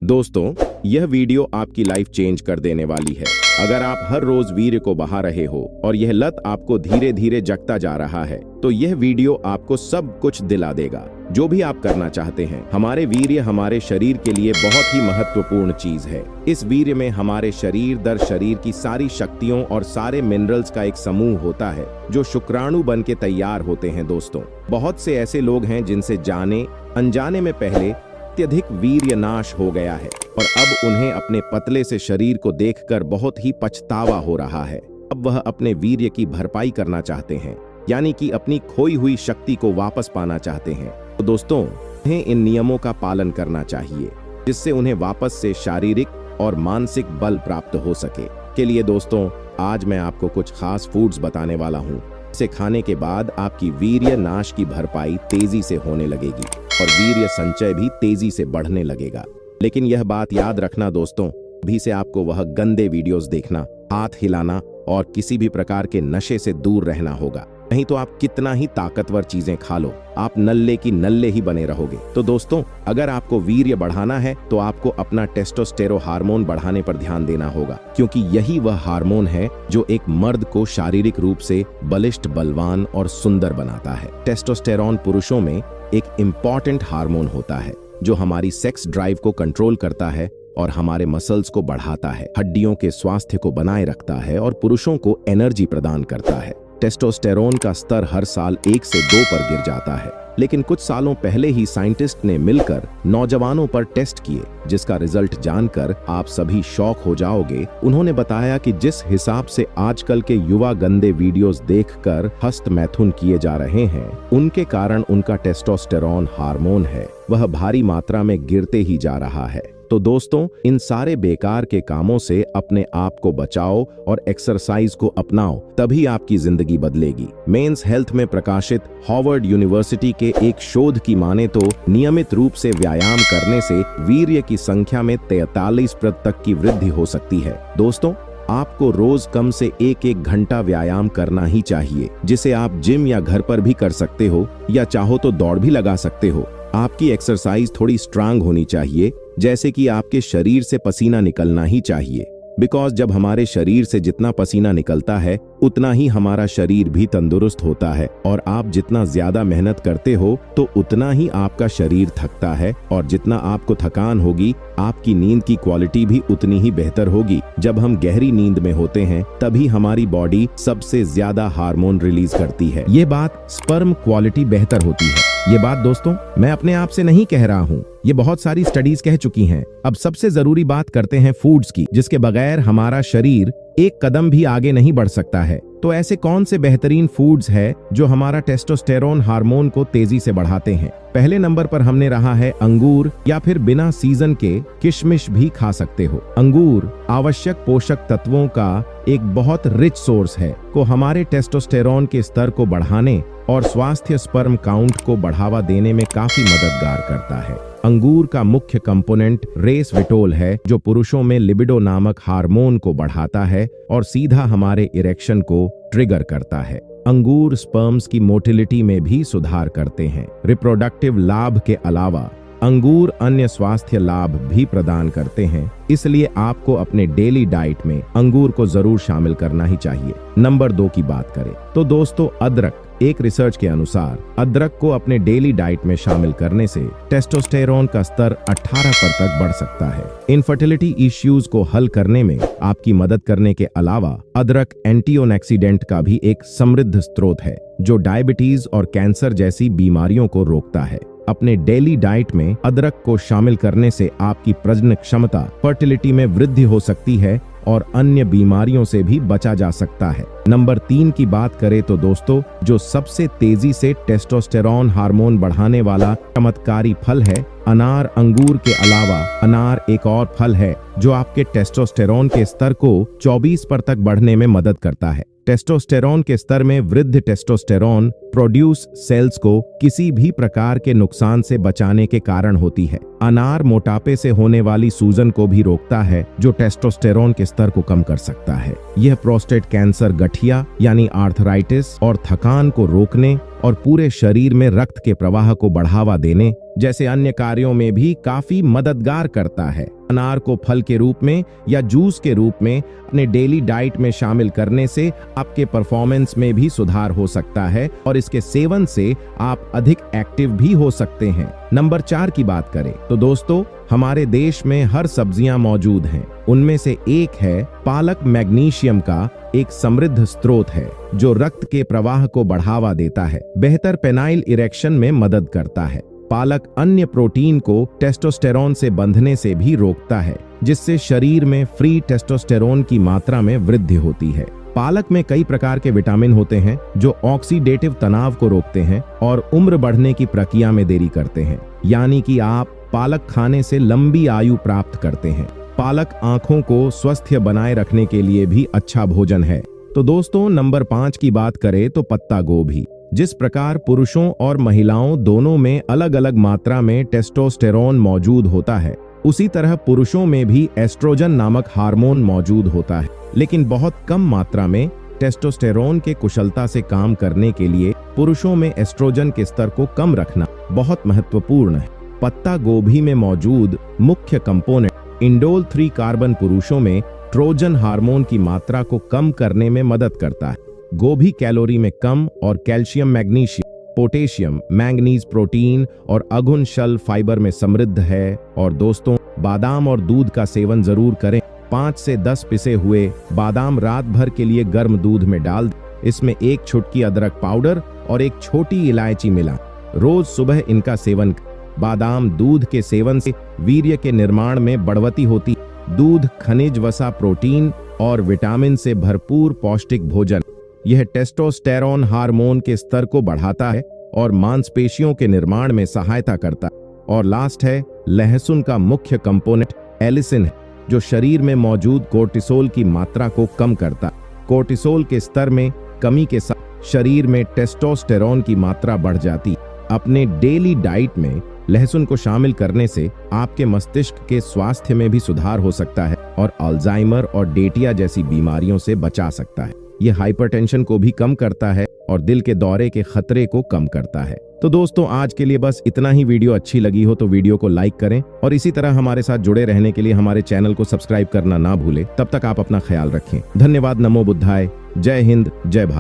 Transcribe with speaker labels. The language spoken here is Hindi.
Speaker 1: दोस्तों, यह वीडियो आपकी लाइफ चेंज कर देने वाली है। अगर आप हर रोज वीर्य को बहा रहे हो और यह लत आपको धीरे धीरे जगता जा रहा है, तो यह वीडियो आपको सब कुछ दिला देगा जो भी आप करना चाहते हैं। हमारे वीर्य हमारे शरीर के लिए बहुत ही महत्वपूर्ण चीज है। इस वीर्य में हमारे शरीर दर शरीर की सारी शक्तियों और सारे मिनरल्स का एक समूह होता है जो शुक्राणु बन के तैयार होते हैं। दोस्तों, बहुत से ऐसे लोग हैं जिनसे जाने अनजाने में पहले अत्यधिक वीर्य नाश हो गया है और अब उन्हें अपने पतले से शरीर को देखकर बहुत ही पछतावा हो रहा है। अब वह अपने वीर्य की भरपाई करना चाहते हैं, यानी कि अपनी खोई हुई शक्ति को वापस पाना चाहते हैं। तो दोस्तों, उन्हें इन नियमों का पालन करना चाहिए जिससे उन्हें वापस से शारीरिक और मानसिक बल प्राप्त हो सके। के लिए दोस्तों, आज मैं आपको कुछ खास फूड्स बताने वाला हूँ। इसे खाने के बाद आपकी वीर्य नाश की भरपाई तेजी से होने लगेगी और वीर्य संचय भी तेजी से बढ़ने लगेगा। लेकिन यह बात याद रखना दोस्तों, अभी से आपको वह गंदे वीडियोस देखना, हाथ हिलाना और किसी भी प्रकार के नशे से दूर रहना होगा। नहीं तो आप कितना ही ताकतवर चीजें खा लो, आप नल्ले की नल्ले ही बने रहोगे। तो दोस्तों, अगर आपको वीर्य बढ़ाना है तो आपको अपना टेस्टोस्टेरोन हार्मोन बढ़ाने पर ध्यान देना होगा, क्योंकि यही वह हार्मोन है जो एक मर्द को शारीरिक रूप से बलिष्ठ, बलवान और सुंदर बनाता है। टेस्टोस्टेरोन पुरुषों में एक इम्पॉर्टेंट हार्मोन होता है जो हमारी सेक्स ड्राइव को कंट्रोल करता है और हमारे मसल्स को बढ़ाता है, हड्डियों के स्वास्थ्य को बनाए रखता है और पुरुषों को एनर्जी प्रदान करता है। टेस्टोस्टेरोन का स्तर हर साल 1 से 2 पर गिर जाता है, लेकिन कुछ सालों पहले ही साइंटिस्ट ने मिलकर नौजवानों पर टेस्ट किए, जिसका रिजल्ट जानकर आप सभी शॉक हो जाओगे। उन्होंने बताया कि जिस हिसाब से आजकल के युवा गंदे वीडियोस देखकर हस्त मैथुन किए जा रहे हैं, उनके कारण उनका टेस्टोस्टेरोन हार्मोन है वह भारी मात्रा में गिरते ही जा रहा है। तो दोस्तों, इन सारे बेकार के कामों से अपने आप को बचाओ और एक्सरसाइज को अपनाओ, तभी आपकी जिंदगी बदलेगी। मेंस हेल्थ में प्रकाशित हार्वर्ड यूनिवर्सिटी के एक शोध की माने तो नियमित रूप से व्यायाम करने से वीर्य की संख्या में 43% तक की वृद्धि हो सकती है। दोस्तों, आपको रोज कम से 1 घंटा व्यायाम करना ही चाहिए, जिसे आप जिम या घर पर भी कर सकते हो या चाहो तो दौड़ भी लगा सकते हो। आपकी एक्सरसाइज थोड़ी स्ट्रांग होनी चाहिए, जैसे कि आपके शरीर से पसीना निकलना ही चाहिए। बिकॉज जब हमारे शरीर से जितना पसीना निकलता है उतना ही हमारा शरीर भी तंदुरुस्त होता है, और आप जितना ज्यादा मेहनत करते हो तो उतना ही आपका शरीर थकता है, और जितना आपको थकान होगी आपकी नींद की क्वालिटी भी उतनी ही बेहतर होगी। जब हम गहरी नींद में होते हैं तभी हमारी बॉडी सबसे ज्यादा हार्मोन रिलीज करती है। ये बात स्पर्म क्वालिटी बेहतर होती है। ये बात दोस्तों मैं अपने आप से नहीं कह रहा हूँ, ये बहुत सारी स्टडीज कह चुकी हैं। अब सबसे जरूरी बात करते हैं फूड्स की, जिसके बगैर हमारा शरीर एक कदम भी आगे नहीं बढ़ सकता है। तो ऐसे कौन से बेहतरीन फूड्स है जो हमारा टेस्टोस्टेरोन हार्मोन को तेजी से बढ़ाते हैं? पहले नंबर पर हमने रहा है अंगूर, या फिर बिना सीजन के किशमिश भी खा सकते हो। अंगूर आवश्यक पोषक तत्वों का एक बहुत रिच सोर्स है, को हमारे टेस्टोस्टेरोन के स्तर को बढ़ाने और स्वास्थ्य स्पर्म काउंट को बढ़ावा देने में काफी मददगार करता है। अंगूर का मुख्य कंपोनेंट रेसविटोल है, जो पुरुषों में लिबिडो नामक हार्मोन को बढ़ाता है और सीधा हमारे इरेक्शन को ट्रिगर करता है। अंगूर स्पर्म्स की मोटिलिटी में भी सुधार करते हैं। रिप्रोडक्टिव लाभ के अलावा अंगूर अन्य स्वास्थ्य लाभ भी प्रदान करते हैं, इसलिए आपको अपने डेली डाइट में अंगूर को जरूर शामिल करना ही चाहिए। नंबर 2 की बात करें तो दोस्तों, अदरक। एक रिसर्च के अनुसार अदरक को अपने डेली डाइट में शामिल करने से टेस्टोस्टेरोन का स्तर 18% तक बढ़ सकता है। इनफर्टिलिटी इश्यूज को हल करने में आपकी मदद करने के अलावा अदरक एंटीऑक्सीडेंट का भी एक समृद्ध स्रोत है, जो डायबिटीज और कैंसर जैसी बीमारियों को रोकता है। अपने डेली डाइट में अदरक को शामिल करने से आपकी प्रजनन क्षमता, फर्टिलिटी में वृद्धि हो सकती है और अन्य बीमारियों से भी बचा जा सकता है। नंबर 3 की बात करें तो दोस्तों, जो सबसे तेजी से टेस्टोस्टेरोन हार्मोन बढ़ाने वाला चमत्कारी फल है अनार। अंगूर के अलावा अनार एक और फल है जो आपके टेस्टोस्टेरोन के स्तर को 24% तक बढ़ने में मदद करता है। टेस्टोस्टेरोन के स्तर में वृद्धि टेस्टोस्टेरोन प्रोड्यूस सेल्स को किसी भी प्रकार के नुकसान से बचाने के कारण होती है। अनार मोटापे से होने वाली सूजन को भी रोकता है, जो टेस्टोस्टेरोन के स्तर को कम कर सकता है। यह प्रोस्टेट कैंसर, गठिया यानी आर्थराइटिस और थकान को रोकने और पूरे शरीर में रक्त के प्रवाह को बढ़ावा देने जैसे अन्य कार्यों में भी काफी मददगार करता है। अनार को फल के रूप में या जूस के रूप में अपने डेली डाइट में शामिल करने से आपके परफॉर्मेंस में भी सुधार हो सकता है और इसके सेवन से आप अधिक एक्टिव भी हो सकते हैं। नंबर 4 की बात करें तो दोस्तों, हमारे देश में हर सब्जियां मौजूद हैं। उनमें से एक है पालक। मैग्नीशियम का एक समृद्ध स्रोत है जो रक्त के प्रवाह को बढ़ावा देता है, बेहतर पेनाइल इरेक्शन में मदद करता है। पालक अन्य प्रोटीन को टेस्टोस्टेरोन से बंधने से भी रोकता है, जिससे शरीर में फ्री टेस्टोस्टेरोन की मात्रा में वृद्धि होती है। पालक में कई प्रकार के विटामिन होते हैं जो ऑक्सीडेटिव तनाव को रोकते हैं और उम्र बढ़ने की प्रक्रिया में देरी करते हैं, यानी कि आप पालक खाने से लंबी आयु प्राप्त करते हैं। पालक आंखों को स्वस्थ बनाए रखने के लिए भी अच्छा भोजन है। तो दोस्तों, नंबर 5 की बात करें तो पत्ता गोभी। जिस प्रकार पुरुषों और महिलाओं दोनों में अलग अलग मात्रा में टेस्टोस्टेरोन मौजूद होता है, उसी तरह पुरुषों में भी एस्ट्रोजन नामक हार्मोन मौजूद होता है, लेकिन बहुत कम मात्रा में। टेस्टोस्टेरोन के कुशलता से काम करने के लिए पुरुषों में एस्ट्रोजन के स्तर को कम रखना बहुत महत्वपूर्ण है। पत्ता गोभी में मौजूद मुख्य कंपोनेंट इंडोल 3 कार्बन पुरुषों में ट्रोजन हार्मोन की मात्रा को कम करने में मदद करता है। गोभी कैलोरी में कम और calcium, magnesium, potassium, manganese, protein और अघुन शल फाइबर में समृद्ध है। और दोस्तों, बादाम और दूध का सेवन जरूर करें। 5 से 10 पिसे हुए बादाम रात भर के लिए गर्म दूध में डाल दें। इसमें 1 चुटकी अदरक पाउडर और 1 छोटी इलायची मिला। रोज सुबह इनका सेवन। बादाम दूध के सेवन से वीर्य के निर्माण में बढ़ोतरी होती। दूध खनिज, वसा, प्रोटीन और विटामिन से भरपूर पौष्टिक भोजन। यह टेस्टोस्टेरोन हार्मोन के स्तर को बढ़ाता है और मांसपेशियों के निर्माण में सहायता करता है। और लास्ट है लहसुन का मुख्य कंपोनेंट एलिसिन है, जो शरीर में मौजूद कोर्टिसोल की मात्रा को कम करता है। कोर्टिसोल के स्तर में कमी के साथ शरीर में टेस्टोस्टेरोन की मात्रा बढ़ जाती। अपने डेली डाइट में लहसुन को शामिल करने से आपके मस्तिष्क के स्वास्थ्य में भी सुधार हो सकता है और अल्जाइमर और डेटिया जैसी बीमारियों से बचा सकता है। यह हाइपरटेंशन को भी कम करता है और दिल के दौरे के खतरे को कम करता है। तो दोस्तों, आज के लिए बस इतना ही। वीडियो अच्छी लगी हो तो वीडियो को लाइक करें और इसी तरह हमारे साथ जुड़े रहने के लिए हमारे चैनल को सब्सक्राइब करना ना भूलें। तब तक आप अपना ख्याल रखें। धन्यवाद। नमो बुद्धाय। जय हिंद, जय भारत।